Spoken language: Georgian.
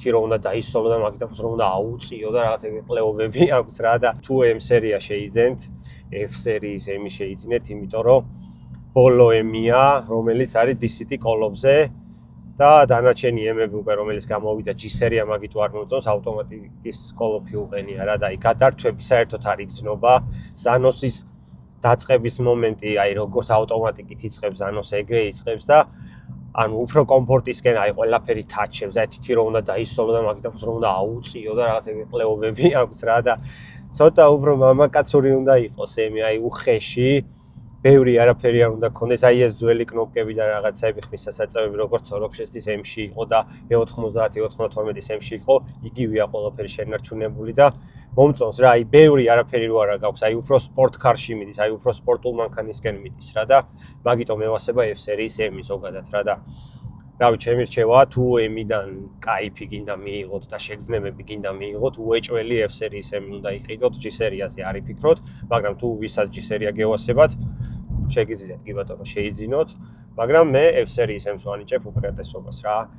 თითი რომ უნდა დაისწავლო და მაგიტაფონს რომ უნდა აუწიო და რაღაც ეგრე ყლეობები აქვს რა და თუ M სერია შეიძენთ, F სერიის M შეიძინეთ, იმიტომ რომ ბოლო M-ია, რომელიც არის DCT კოლობზე და დანარჩენი M-ები უკვე რომელიც გამოვიდა G სერია მაგით არ მოწონს ავტომატიკის კოლოფი უყენია რა და აი გადართვები საერთოდ არ იგრძნობა ზანოსის დაწყების მომენტი აი როგორც ავტომატიკით იწყებს ზანოს ეგრე იწყებს და ანუ უფრო კომფორტისკენ აი ყველაფერი თაჩებს და თითი რომ უნდა დაისწავლო და მაგიტაფონს რომ უნდა აუწიო და რაღაც ეგრე ყლეობები აქვს რა და ცოტა უფრო მამაკაცური უნდა იყოს M-ი აი უხეში ბევრი არაფერი არ უნდა გქონდეს აი ეს ძველი კნოპკები და რაღაცები ხმის სასაწევები როგორც Rockchest-ის M-ში იყო და E90 E92-ის M-ში იყო იგივეა ყველაფერი შენარჩუნებული და მომწონს რა აი ბევრი არაფერი რო არა გაქვს აი უფრო სპორტ კარში მიდის აი უფრო სპორტულ მანქანისკენ მიდის რა და მაგიტომ ევასება F სერიის M-ი ზოგადად რა და რავი ჩემი რჩევა თუ M-დან кайფი გინდა მიიღოთ და შეგრძნებები გინდა მიიღოთ უეჭველი F სერიის M-ი უნდა იყიდოთ G სერიაზე არ იფიქროთ მაგრამ თუ ვისაც G სერია გევასებათ შეგიძლიათ კი ბატონო შეიძინოთ მაგრამ მე F სერიის M-ს ვანიჭებ უპირატესობას რა